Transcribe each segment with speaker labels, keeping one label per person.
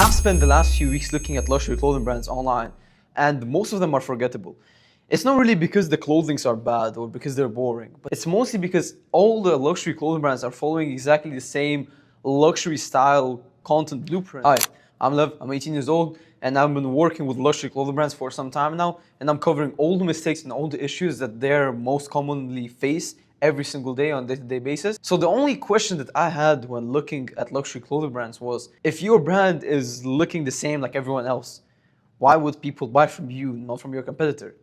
Speaker 1: I've spent the last few weeks looking at luxury clothing brands online, and most of them are forgettable. It's not really because the clothings are bad or because they're boring, but it's mostly because all the luxury clothing brands are following exactly the same luxury style content blueprint. Hi, I'm Lev, I'm 18 years old, and I've been working with luxury clothing brands for some time now, and I'm covering all the mistakes and all the issues that they're most commonly face every single day on a day-to-day basis. So the only question that I had when looking at luxury clothing brands was, if your brand is looking the same like everyone else, why would people buy from you, not from your competitor?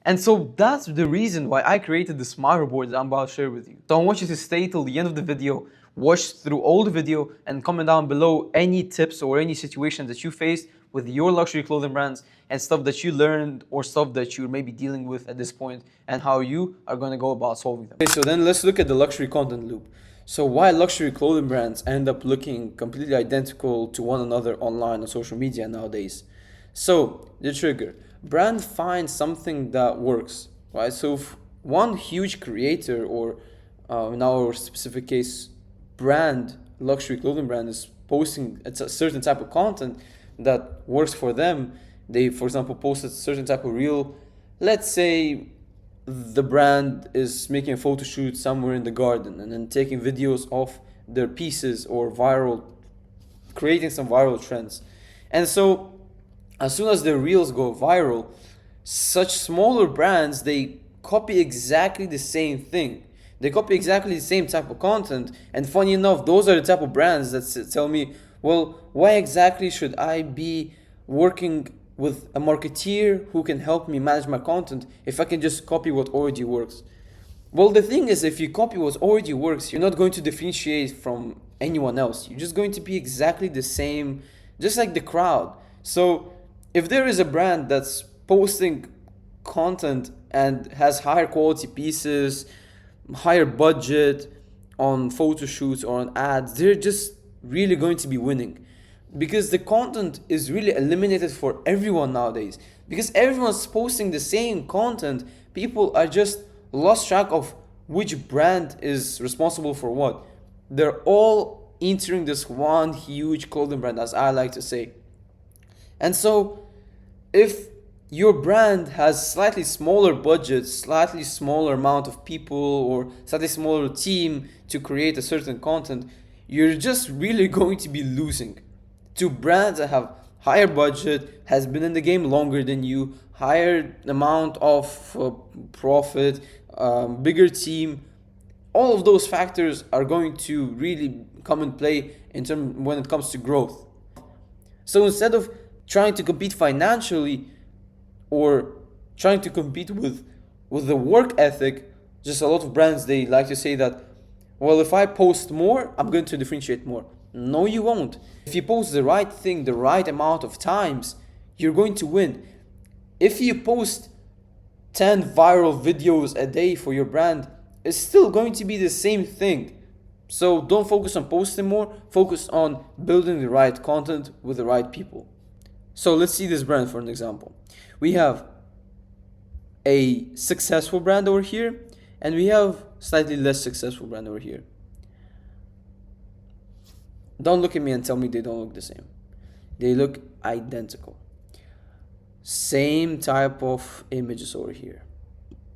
Speaker 1: And so that's the reason why I created this smart report that I'm about to share with you. So I want you to stay till the end of the video, watch through all the video, and comment down below any tips or any situations that you faced with your luxury clothing brands and stuff that you learned or stuff that you're maybe dealing with at this point and how you are going to go about solving them. Okay, so then let's look at the luxury content loop. So why luxury clothing brands end up looking completely identical to one another online on social media nowadays. So the trigger. Brand finds something that works, right? So if one huge creator or in our specific case, brand, luxury clothing brand is posting a certain type of content that works for them. They, for example, posted a certain type of reel. Let's say the brand is making a photo shoot somewhere in the garden and then taking videos of their pieces or creating some viral trends. And so as soon as their reels go viral, such smaller brands, they copy exactly the same thing. They copy exactly the same type of content. And funny enough, those are the type of brands that tell me, well, why exactly should I be working with a marketeer who can help me manage my content if I can just copy what already works? Well, the thing is, if you copy what already works, you're not going to differentiate from anyone else. You're just going to be exactly the same, just like the crowd. So if there is a brand that's posting content and has higher quality pieces, higher budget on photo shoots or on ads, they're just really going to be winning, because the content is really eliminated for everyone nowadays. Because everyone's posting the same content, people are just lost track of which brand is responsible for what. They're all entering this one huge clothing brand, as I like to say. And so if your brand has slightly smaller budget, slightly smaller amount of people, or slightly smaller team to create a certain content, you're just really going to be losing to brands that have higher budget, has been in the game longer than you, higher amount of profit, bigger team. All of those factors are going to really come in play when it comes to growth. So instead of trying to compete financially or trying to compete with the work ethic, just a lot of brands, they like to say that, well, if I post more, I'm going to differentiate more. No, you won't. If you post the right thing the right amount of times, you're going to win. If you post 10 viral videos a day for your brand, it's still going to be the same thing. So don't focus on posting more, focus on building the right content with the right people. So let's see this brand for an example. We have a successful brand over here, and we have slightly less successful brand over here. Don't look at me and tell me they don't look the same. They look identical. Same type of images over here.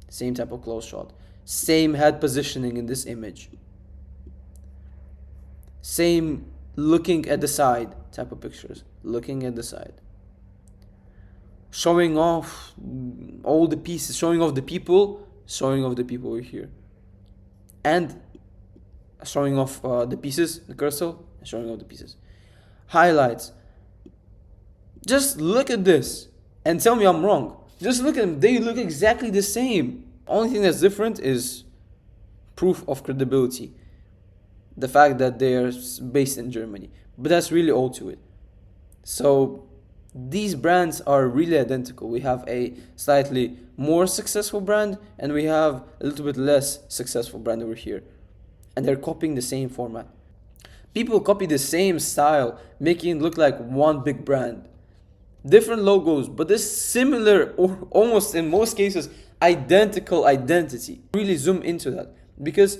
Speaker 1: Same type of close shot. Same head positioning in this image. Same looking at the side type of pictures. Looking at the side. Showing off all the pieces, showing off the people over here. And showing off the pieces, the cursor, and showing off the pieces. Highlights. Just look at this and tell me I'm wrong. Just look at them, they look exactly the same. Only thing that's different is proof of credibility. The fact that they are based in Germany. But that's really all to it. So these brands are really identical. We have a slightly more successful brand and we have a little bit less successful brand over here. And they're copying the same format. People copy the same style, making it look like one big brand. Different logos, but this similar or almost in most cases identical identity. Really zoom into that, because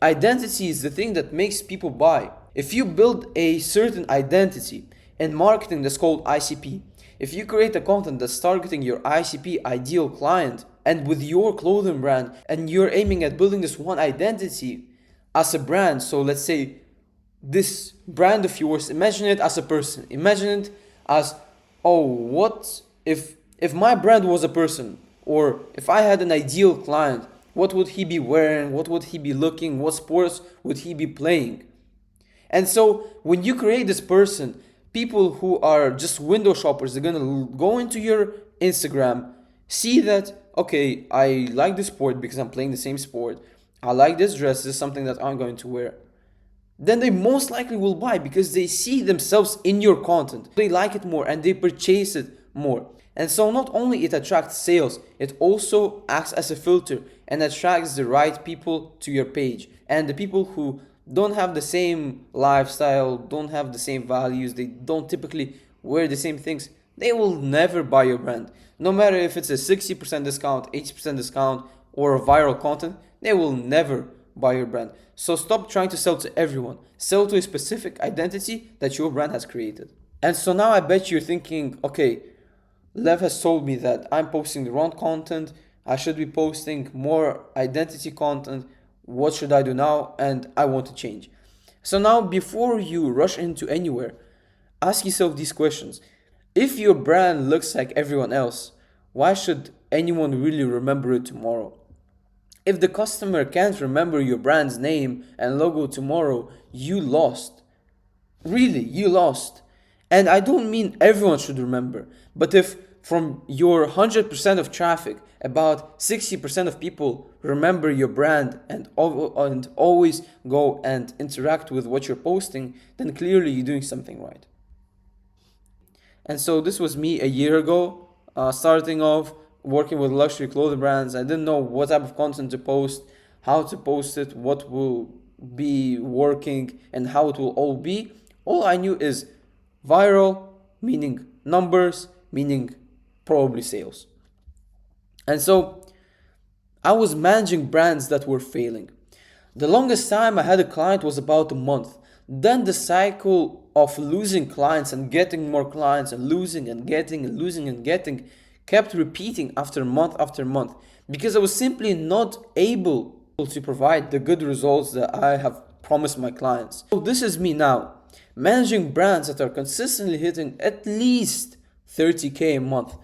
Speaker 1: identity is the thing that makes people buy. If you build a certain identity, In marketing, that's called ICP. If you create a content that's targeting your ICP, ideal client, and with your clothing brand, and you're aiming at building this one identity as a brand, so let's say this brand of yours, imagine it as a person. Imagine it as, oh, what if my brand was a person, or if I had an ideal client, what would he be wearing? What would he be looking? What sports would he be playing? And so when you create this person, people who are just window shoppers, they're gonna go into your Instagram, see that, okay, I like this sport because I'm playing the same sport. I like this dress, this is something that I'm going to wear. Then they most likely will buy because they see themselves in your content. They like it more and they purchase it more. And so not only it attracts sales, it also acts as a filter and attracts the right people to your page. And the people who don't have the same lifestyle, don't have the same values, they don't typically wear the same things, they will never buy your brand. No matter if it's a 60% discount, 80% discount, or a viral content, they will never buy your brand. So stop trying to sell to everyone. Sell to a specific identity that your brand has created. And so now I bet you're thinking, okay, Lev has told me that I'm posting the wrong content. I should be posting more identity content. What should I do now? And I want to change. So now, before you rush into anywhere, ask yourself these questions. If your brand looks like everyone else, why should anyone really remember it tomorrow? If the customer can't remember your brand's name and logo tomorrow, you lost. Really, you lost. And I don't mean everyone should remember, but if from your 100% of traffic, about 60% of people remember your brand and always go and interact with what you're posting, then clearly you're doing something right. And so this was me a year ago, starting off working with luxury clothing brands. I didn't know what type of content to post, how to post it, what will be working, and how it will all be. All I knew is viral, meaning numbers, meaning probably sales. And so I was managing brands that were failing. The longest time I had a client was about a month. Then the cycle of losing clients and getting more clients and losing and getting and losing and getting kept repeating after month because I was simply not able to provide the good results that I have promised my clients. So this is me now, managing brands that are consistently hitting at least 30K a month.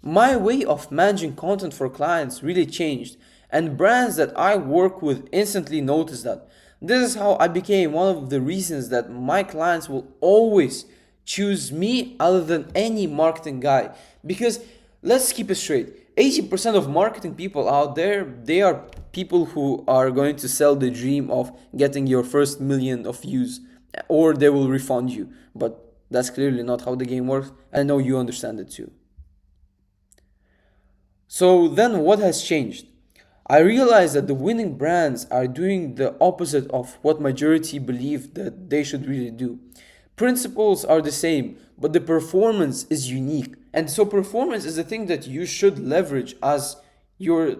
Speaker 1: My way of managing content for clients really changed, and brands that I work with instantly noticed that. This is how I became one of the reasons that my clients will always choose me other than any marketing guy. Because let's keep it straight, 80% of marketing people out there, they are people who are going to sell the dream of getting your first million of views, or they will refund you. But that's clearly not how the game works. I know you understand it too. So then what has changed? I realized that the winning brands are doing the opposite of what majority believe that they should really do. Principles are the same, but the performance is unique. And so performance is the thing that you should leverage as your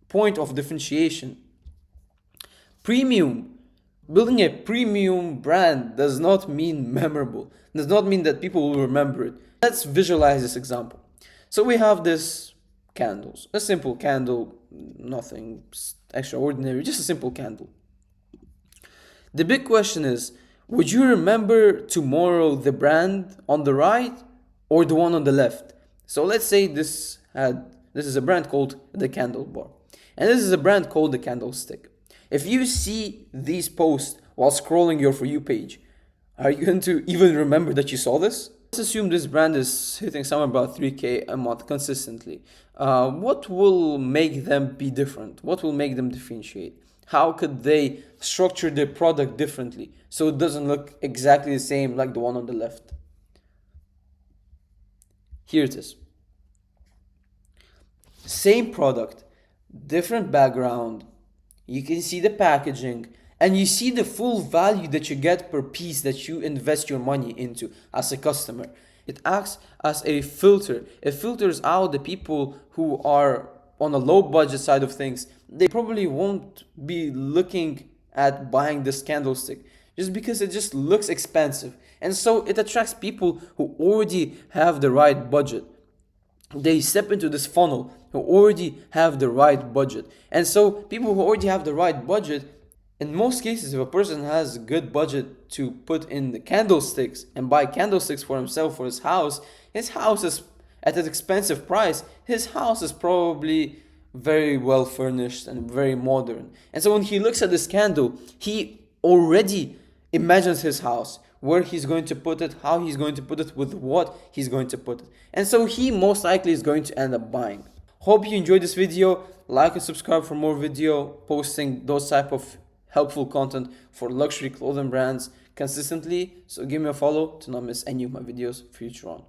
Speaker 1: point of differentiation. Premium. Building a premium brand does not mean memorable. Does not mean that people will remember it. Let's visualize this example. So we have this candles, a simple candle, nothing extraordinary, just a simple candle. The big question is, would you remember tomorrow the brand on the right or the one on the left? So let's say this is a brand called the Candle Bar, and this is a brand called the Candlestick. If you see these posts while scrolling your For You page, are you going to even remember that you saw this? Let's assume this brand is hitting somewhere about 3K a month consistently. What will make them be different? What will make them differentiate? How could they structure their product differently so it doesn't look exactly the same like the one on the left? Here it is. Same product, different background. You can see the packaging and you see the full value that you get per piece that you invest your money into as a customer. It acts as a filter. It filters out the people who are on a low budget side of things. They probably won't be looking at buying this candlestick just because it just looks expensive. And so it attracts people who already have the right budget. They step into this funnel who already have the right budget. And so people who already have the right budget, in most cases, if a person has a good budget to put in the candlesticks and buy candlesticks for himself, for his house is at an expensive price. His house is probably very well furnished and very modern. And so when he looks at this candle, he already imagines his house, where he's going to put it, how he's going to put it, with what he's going to put it. And so he most likely is going to end up buying. Hope you enjoyed this video. Like and subscribe for more video posting those type of helpful content for luxury clothing brands consistently. So give me a follow to not miss any of my videos future on.